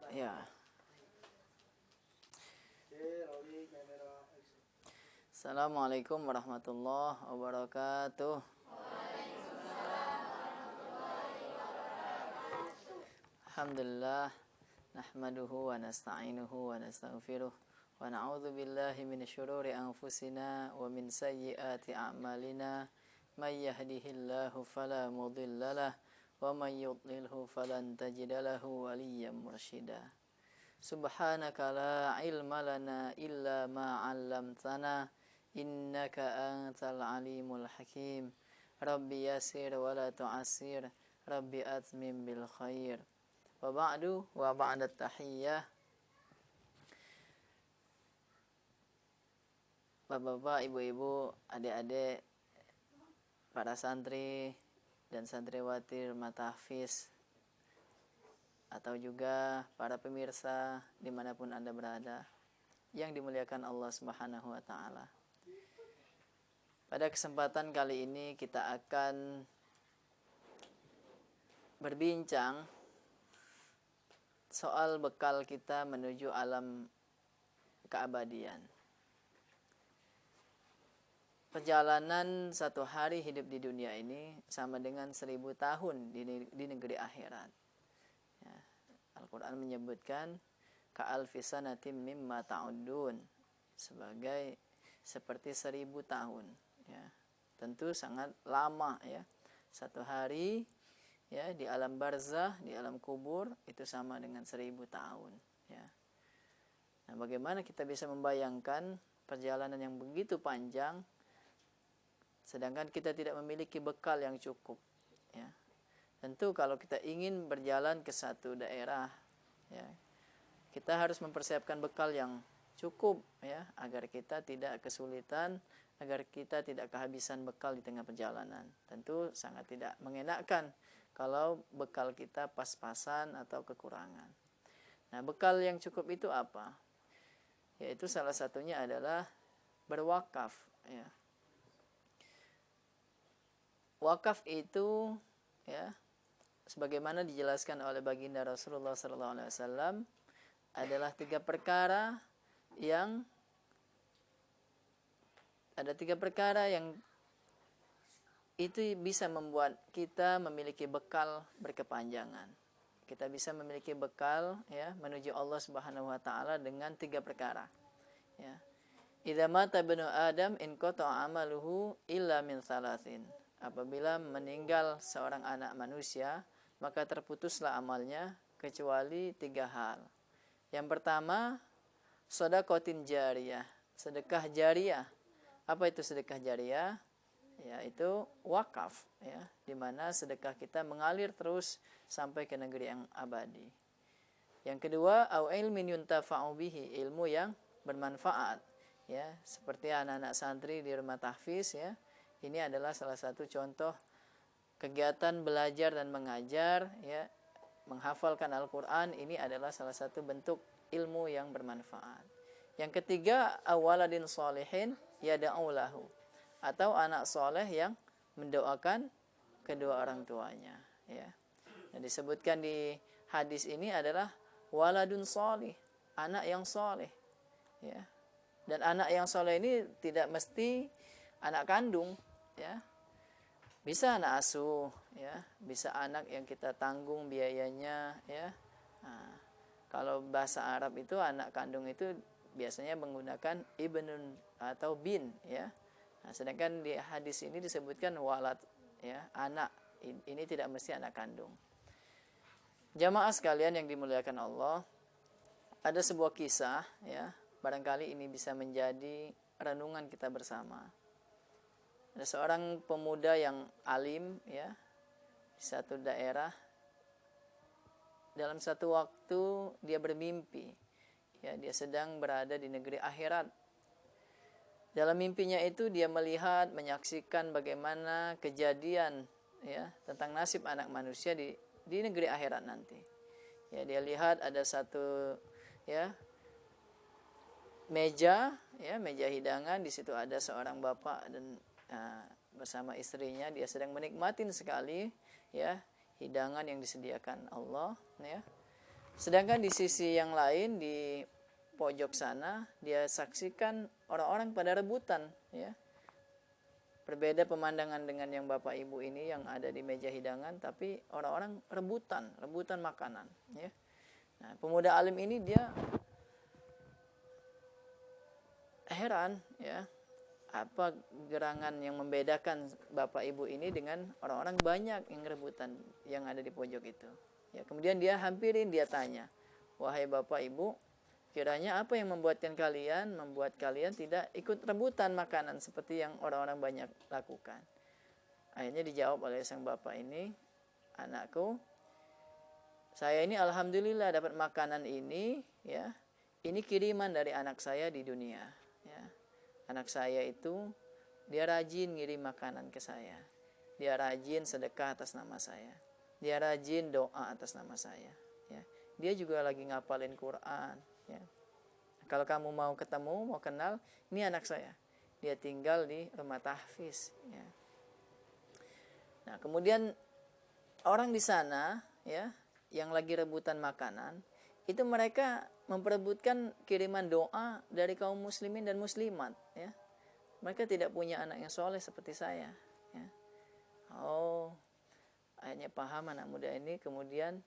Ya. Assalamualaikum warahmatullahi wabarakatuh. Alhamdulillah, nahmaduhu wa nasta'inuhu wa nastaghfiruh wa na'udzu billahi minasyururi anfusina wa min sayyiati a'malina. May yahdihillahu fala mudhillalah wa may yudlilhu falan tajida lahu waliyyan mursyida. Subhanaka la ilma lana illa ma 'allamtana innaka antal alimul hakim. Rabbi yassir wa la tu'assir, Rabbi atmim bil khair. Wa ba'du wa ba'da tahiyyah. Bapak-bapak, ibu-ibu, adik-adik, para santri dan santriwati rumah tahfiz, atau juga para pemirsa dimanapun Anda berada, yang dimuliakan Allah Subhanahu wa Ta'ala. Pada kesempatan kali ini kita akan berbincang soal bekal kita menuju alam keabadian. Perjalanan satu hari hidup di dunia ini sama dengan 1000 tahun di negeri akhirat. Ya, Al-Quran menyebutkan ka'alfi sanatim mimma ta'udun, seperti 1000 tahun. Ya, tentu sangat lama ya. Satu hari ya di alam barzah, di alam kubur itu sama dengan 1000 tahun. Ya. Nah, bagaimana kita bisa membayangkan perjalanan yang begitu panjang, sedangkan kita tidak memiliki bekal yang cukup. Ya. Tentu kalau kita ingin berjalan ke satu daerah, ya, kita harus mempersiapkan bekal yang cukup, ya, agar kita tidak kesulitan, agar kita tidak kehabisan bekal di tengah perjalanan. Tentu sangat tidak mengenakan kalau bekal kita pas-pasan atau kekurangan. Nah, bekal yang cukup itu apa? Yaitu salah satunya adalah berwakaf. Ya. Wakaf itu, ya, sebagaimana dijelaskan oleh baginda Rasulullah SAW, adalah tiga perkara yang itu bisa membuat kita memiliki bekal berkepanjangan. Kita bisa memiliki bekal ya menuju Allah Subhanahu wa Ta'ala dengan tiga perkara. Ya. Idza mata ibnu Adam in qata'a amaluhu illa min thalathin. Apabila meninggal seorang anak manusia, maka terputuslah amalnya kecuali tiga hal. Yang pertama, shadaqatin jariyah, sedekah jariyah. Apa itu sedekah jariyah? Yaitu wakaf, ya, di mana sedekah kita mengalir terus sampai ke negeri yang abadi. Yang kedua, au ilmin yuntafa'u bihi, ilmu yang bermanfaat, ya, seperti anak-anak santri di rumah tahfiz, ya. Ini adalah salah satu contoh kegiatan belajar dan mengajar, ya, menghafalkan Al-Quran. Ini adalah salah satu bentuk ilmu yang bermanfaat. Yang ketiga, awaladin sholihin yada'u lahu, atau anak soleh yang mendoakan kedua orang tuanya. Ya. Yang disebutkan di hadis ini adalah waladun sholih, anak yang soleh. Ya. Dan anak yang soleh ini tidak mesti anak kandung. Ya. Bisa anak asuh, ya, bisa anak yang kita tanggung biayanya, ya. Nah, kalau bahasa Arab itu anak kandung itu biasanya menggunakan ibnun atau bin, ya. Nah, sedangkan di hadis ini disebutkan walad, ya, anak. Ini tidak mesti anak kandung. Jamaah sekalian yang dimuliakan Allah, ada sebuah kisah, ya, barangkali ini bisa menjadi renungan kita bersama. Ada seorang pemuda yang alim, ya, di satu daerah. Dalam satu waktu dia bermimpi, ya, dia sedang berada di negeri akhirat. Dalam mimpinya itu dia melihat, menyaksikan bagaimana kejadian, ya, tentang nasib anak manusia di negeri akhirat nanti. Ya, dia lihat ada satu, ya, meja, ya, meja hidangan. Di situ ada seorang bapak dan bersama istrinya, dia sedang menikmatin sekali, ya, hidangan yang disediakan Allah, ya. Sedangkan di sisi yang lain, di pojok sana, dia saksikan orang-orang pada rebutan, ya. Berbeda pemandangan dengan yang bapak ibu ini yang ada di meja hidangan, tapi orang-orang rebutan makanan, ya. Nah, pemuda alim ini dia heran, ya, apa gerangan yang membedakan bapak ibu ini dengan orang-orang banyak yang rebutan yang ada di pojok itu. Ya, kemudian dia hampirin, dia tanya, wahai bapak ibu, kiranya apa yang membuat kalian tidak ikut rebutan makanan seperti yang orang-orang banyak lakukan? Akhirnya dijawab oleh sang bapak ini, anakku, saya ini alhamdulillah dapat makanan ini, ya. Ini kiriman dari anak saya di dunia, ya. Anak saya itu dia rajin ngirim makanan ke saya. Dia rajin sedekah atas nama saya. Dia rajin doa atas nama saya, ya. Dia juga lagi ngapalin Quran, ya. Kalau kamu mau ketemu, mau kenal, ini anak saya. Dia tinggal di rumah tahfiz, ya. Nah, kemudian orang di sana, ya, yang lagi rebutan makanan, itu mereka memperebutkan kiriman doa dari kaum muslimin dan muslimat, ya. Mereka tidak punya anak yang soleh seperti saya, ya. Oh, akhirnya paham anak muda ini. Kemudian,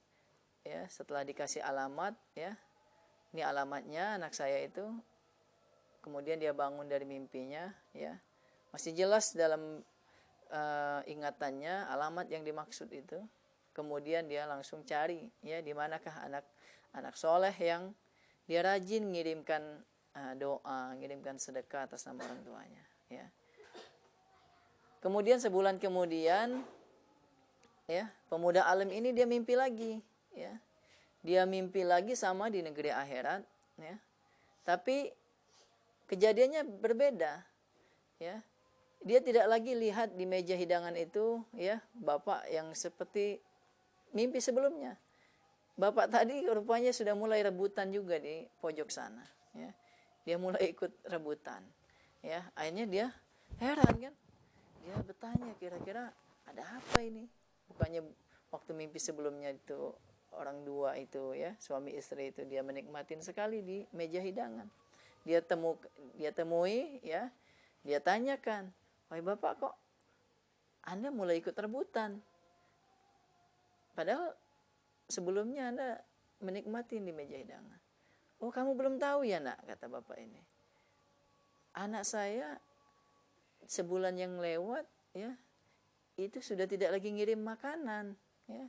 ya, setelah dikasih alamat, ya, ini alamatnya anak saya itu. Kemudian dia bangun dari mimpinya, ya, masih jelas dalam ingatannya alamat yang dimaksud itu. Kemudian dia langsung cari, ya, di manakah anak soleh yang dia rajin ngirimkan doa, ngirimkan sedekah atas nama orang tuanya, ya. Kemudian sebulan kemudian, ya, pemuda alim ini dia mimpi lagi, ya. Dia mimpi lagi sama di negeri akhirat, ya. Tapi kejadiannya berbeda, ya. Dia tidak lagi lihat di meja hidangan itu, ya, bapak yang seperti mimpi sebelumnya. Bapak tadi rupanya sudah mulai rebutan juga di pojok sana, ya. Dia mulai ikut rebutan, ya. Akhirnya dia heran, kan. Dia bertanya, kira-kira ada apa ini? Bukannya waktu mimpi sebelumnya itu orang dua itu, ya, suami istri itu dia menikmatin sekali di meja hidangan. Dia temui, ya. Dia tanyakan, wahai bapak, kok Anda mulai ikut rebutan? Padahal sebelumnya Anda menikmati di meja hidangan. Oh, kamu belum tahu ya, nak, kata bapak ini. Anak saya sebulan yang lewat, ya, itu sudah tidak lagi ngirim makanan, ya.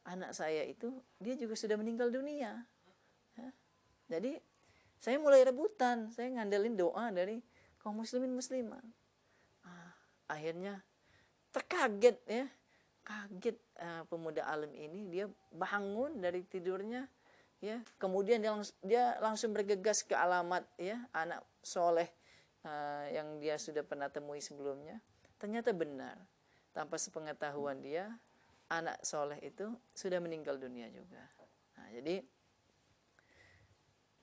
Anak saya itu dia juga sudah meninggal dunia, ya. Jadi saya mulai rebutan, saya ngandelin doa dari kaum muslimin muslimat. Akhirnya terkaget, ya, kaget pemuda alim ini. Dia bangun dari tidurnya, ya, kemudian dia langsung bergegas ke alamat, ya, anak soleh yang dia sudah pernah temui sebelumnya. Ternyata benar, tanpa sepengetahuan dia, anak soleh itu sudah meninggal dunia juga. Nah, jadi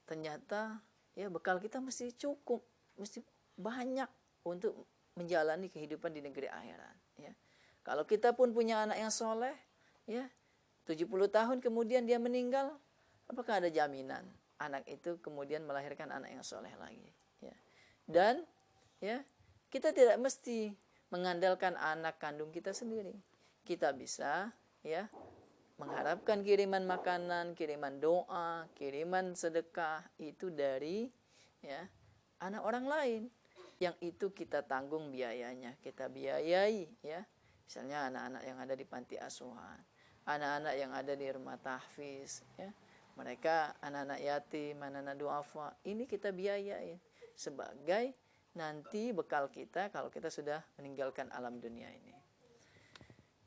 ternyata, ya, bekal kita mesti cukup, mesti banyak untuk menjalani kehidupan di negeri akhirat, ya. Kalau kita pun punya anak yang soleh, ya, 70 tahun kemudian dia meninggal, apakah ada jaminan anak itu kemudian melahirkan anak yang soleh lagi, ya. Dan, ya, kita tidak mesti mengandalkan anak kandung kita sendiri. Kita bisa, ya, mengharapkan kiriman makanan, kiriman doa, kiriman sedekah itu dari, ya, anak orang lain, yang itu kita tanggung biayanya, kita biayai, ya. Misalnya anak-anak yang ada di panti asuhan, anak-anak yang ada di rumah tahfiz, ya. Mereka anak-anak yatim, anak-anak duafa, ini kita biayai sebagai nanti bekal kita kalau kita sudah meninggalkan alam dunia ini.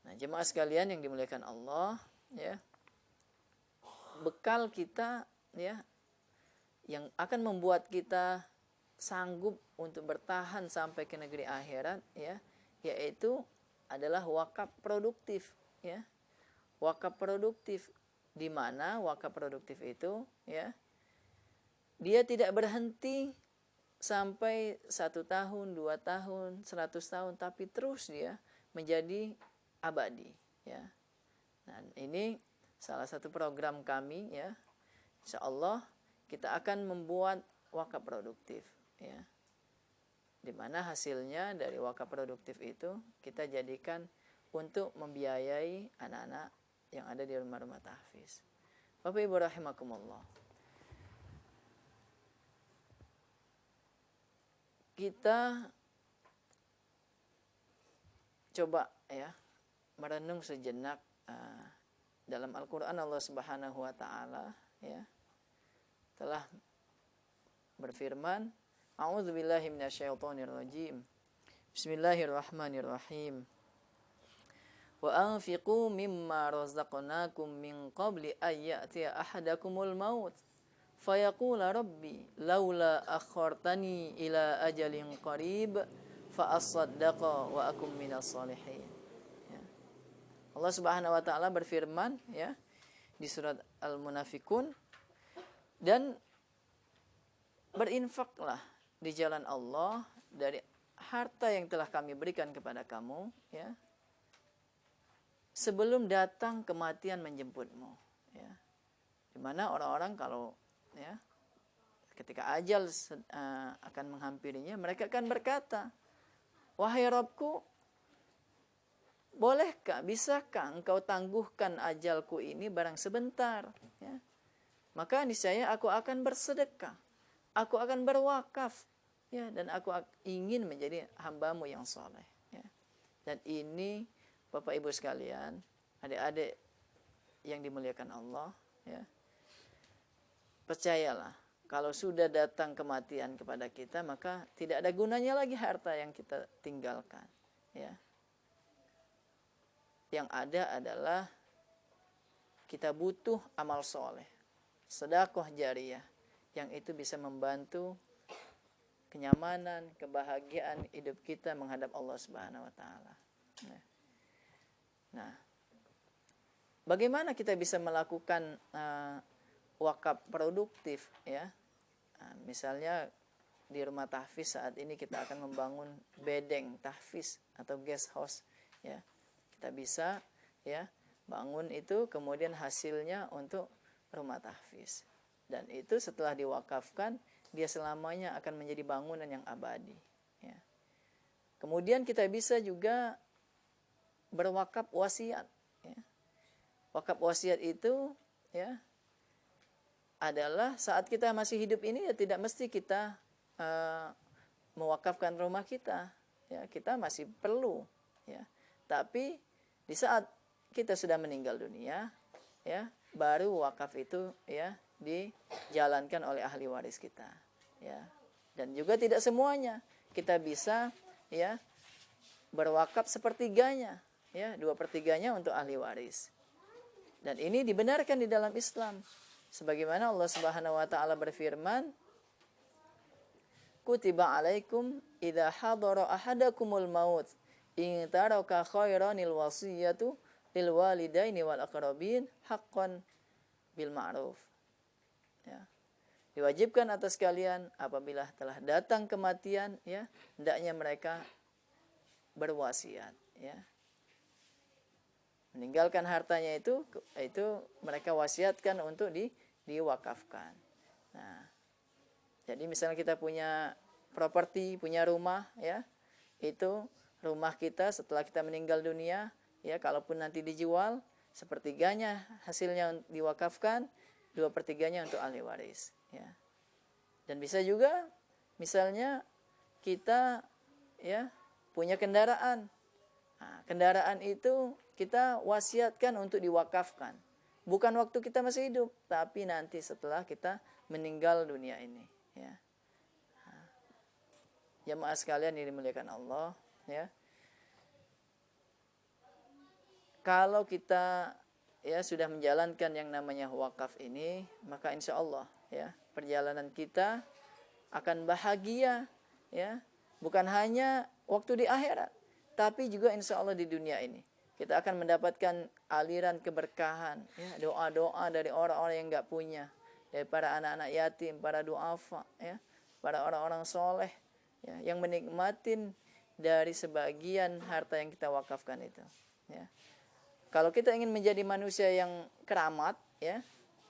Nah, jemaah sekalian yang dimuliakan Allah, ya, bekal kita, ya, yang akan membuat kita sanggup untuk bertahan sampai ke negeri akhirat, ya, yaitu adalah wakaf produktif, ya. Wakaf produktif, di mana wakaf produktif itu, ya, dia tidak berhenti sampai 1 tahun, 2 tahun, 100 tahun, tapi terus dia menjadi abadi, ya. Nah, ini salah satu program kami, ya, insya Allah kita akan membuat wakaf produktif, ya. Di mana hasilnya dari wakaf produktif itu kita jadikan untuk membiayai anak-anak yang ada di rumah-rumah tahfiz. Bapak Ibu rahimakumullah. Kita coba ya merenung sejenak dalam Al-Qur'an Allah Subhanahu wa taala ya telah berfirman, A'udzubillahi minasyaitonirrajim. Bismillahirrahmanirrahim. Wa anfiqu mimma razaqnakum min qabli ay ya'tiya ahadakumul maut fayaqula rabbi laula akhartani ila ajalin qarib fa asaddaqa wa akum minas solihin. Ya. Allah Subhanahu wa taala berfirman ya di surat Al-Munafikun, dan berinfaklah di jalan Allah dari harta yang telah kami berikan kepada kamu ya sebelum datang kematian menjemputmu ya. Dimana orang-orang kalau ya ketika ajal akan menghampirinya, mereka akan berkata, wahai Rabbku, bolehkah, bisakah engkau tangguhkan ajalku ini barang sebentar ya? Maka niscaya aku akan bersedekah, aku akan berwakaf ya, dan aku ingin menjadi hambamu yang soleh ya. Dan ini Bapak Ibu sekalian, adik-adik yang dimuliakan Allah ya, percayalah, kalau sudah datang kematian kepada kita, maka tidak ada gunanya lagi harta yang kita tinggalkan ya. Yang ada adalah kita butuh amal soleh, sedekah jariyah, yang itu bisa membantu kenyamanan, kebahagiaan hidup kita menghadap Allah Subhanahu wa taala. Nah, bagaimana kita bisa melakukan wakaf produktif ya? Misalnya di rumah tahfiz saat ini kita akan membangun bedeng tahfiz atau guest house ya. Kita bisa ya bangun itu, kemudian hasilnya untuk rumah tahfiz. Dan itu setelah diwakafkan, dia selamanya akan menjadi bangunan yang abadi ya. Kemudian kita bisa juga berwakaf wasiat ya. Wakaf wasiat itu ya adalah saat kita masih hidup ini ya tidak mesti kita mewakafkan rumah kita ya, kita masih perlu ya. Tapi di saat kita sudah meninggal dunia ya, baru wakaf itu ya dijalankan oleh ahli waris kita ya. Dan juga tidak semuanya kita bisa ya berwakaf sepertiganya ya, 2/3 untuk ahli waris. Dan ini dibenarkan di dalam Islam. Sebagaimana Allah Subhanahu wa taala berfirman, Kutiba alaikum idza hadara ahadakumul maut in taraka khairanil wasiyatu lil walidaini wal aqrabin haqqan bil ma'ruf. Ya. Diwajibkan atas kalian apabila telah datang kematian ya, hendaknya mereka berwasiat ya. Meninggalkan hartanya itu mereka wasiatkan untuk diwakafkan. Nah, jadi misalnya kita punya properti, punya rumah ya, itu rumah kita setelah kita meninggal dunia ya, kalaupun nanti dijual, sepertiganya hasilnya diwakafkan, 2/3 untuk ahli waris ya. Dan bisa juga misalnya kita ya punya kendaraan. Nah, kendaraan itu kita wasiatkan untuk diwakafkan. Bukan waktu kita masih hidup, tapi nanti setelah kita meninggal dunia ini ya. Nah, jamaah sekalian yang dimuliakan Allah ya. Kalau kita ya sudah menjalankan yang namanya wakaf ini, maka insya Allah ya perjalanan kita akan bahagia ya, bukan hanya waktu di akhirat, tapi juga insya Allah di dunia ini kita akan mendapatkan aliran keberkahan ya, doa-doa dari orang-orang yang enggak punya, dari para anak-anak yatim, para duafa ya, para orang-orang soleh ya, yang menikmatin dari sebagian harta yang kita wakafkan itu ya. Kalau kita ingin menjadi manusia yang keramat ya,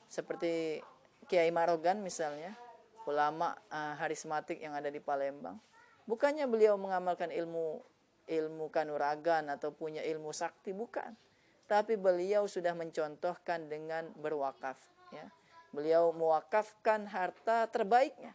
seperti Kiai Marogan misalnya, ulama harismatik yang ada di Palembang, bukannya beliau mengamalkan ilmu kanuragan atau punya ilmu sakti, bukan, tapi beliau sudah mencontohkan dengan berwakaf, ya. Beliau mewakafkan harta terbaiknya,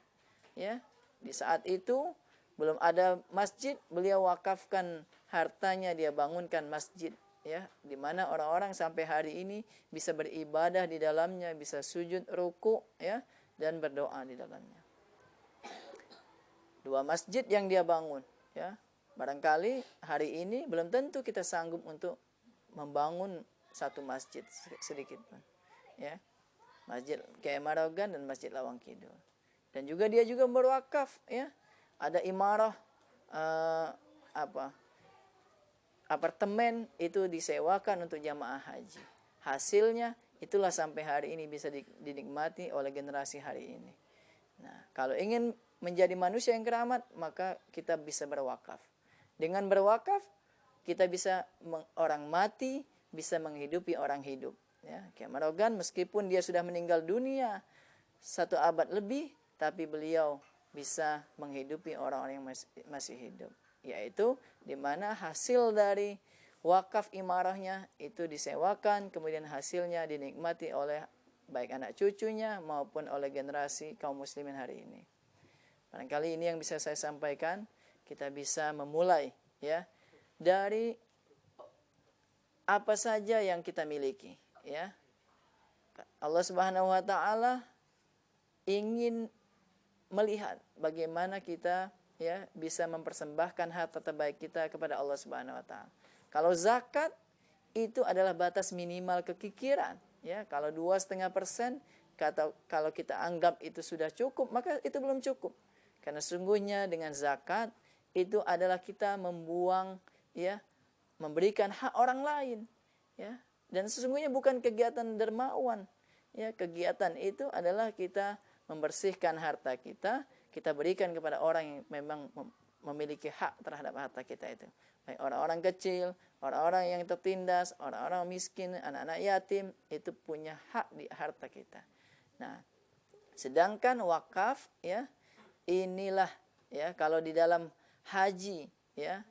ya. Di saat itu belum ada masjid, beliau wakafkan hartanya, dia bangunkan masjid, ya, di mana orang-orang sampai hari ini bisa beribadah di dalamnya, bisa sujud, ruku, ya, dan berdoa di dalamnya. 2 masjid yang dia bangun, ya. Barangkali hari ini belum tentu kita sanggup untuk membangun 1 masjid sedikit pun, ya. Masjid Kiai Marogan dan Masjid Lawang Kidul. Dan juga dia juga berwakaf, ya. Ada imarah apartemen itu disewakan untuk jamaah haji. Hasilnya itulah sampai hari ini bisa dinikmati oleh generasi hari ini. Nah, kalau ingin menjadi manusia yang keramat, maka kita bisa berwakaf. Dengan berwakaf, kita bisa orang mati bisa menghidupi orang hidup. Ya, Kiai Marogan meskipun dia sudah meninggal dunia 1 abad lebih, tapi beliau bisa menghidupi orang-orang yang masih hidup. Yaitu di mana hasil dari wakaf imarahnya itu disewakan, kemudian hasilnya dinikmati oleh baik anak cucunya maupun oleh generasi kaum muslimin hari ini. Barangkali ini yang bisa saya sampaikan. Kita bisa memulai, ya, dari apa saja yang kita miliki, ya. Allah Subhanahu wa taala ingin melihat bagaimana kita, ya, bisa mempersembahkan harta terbaik kita kepada Allah Subhanahu wa taala. Kalau zakat itu adalah batas minimal kekikiran, ya. Kalau 2,5%, kalau kita anggap itu sudah cukup, maka itu belum cukup. Karena sungguhnya dengan zakat itu adalah kita membuang, ya, memberikan hak orang lain, ya. Dan sesungguhnya bukan kegiatan dermawan, ya. Kegiatan itu adalah kita membersihkan harta kita, kita berikan kepada orang yang memang memiliki hak terhadap harta kita itu. Baik orang-orang kecil, orang-orang yang tertindas, orang-orang miskin, anak-anak yatim, itu punya hak di harta kita. Nah, sedangkan wakaf, ya, inilah, ya, kalau di dalam haji, ya,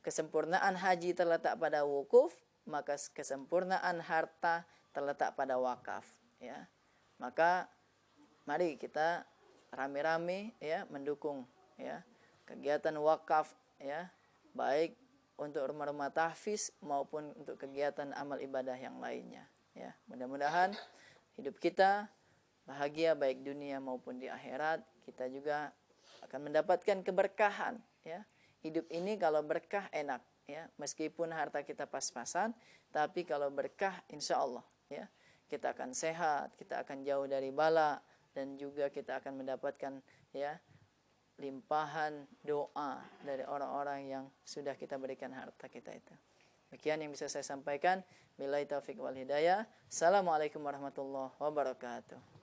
kesempurnaan haji terletak pada wukuf, maka kesempurnaan harta terletak pada wakaf, ya. Maka mari kita rame-rame, ya, mendukung, ya, kegiatan wakaf, ya, baik untuk rumah-rumah tahfiz maupun untuk kegiatan amal ibadah yang lainnya, ya. Mudah-mudahan hidup kita bahagia baik dunia maupun di akhirat. Kita juga akan mendapatkan keberkahan, ya. Hidup ini kalau berkah enak, ya, meskipun harta kita pas-pasan, tapi kalau berkah insya Allah, ya, kita akan sehat, kita akan jauh dari bala, dan juga kita akan mendapatkan, ya, limpahan doa dari orang-orang yang sudah kita berikan harta kita itu. Demikian yang bisa saya sampaikan. Billahi taufiq wal hidayah. Assalamualaikum warahmatullahi wabarakatuh.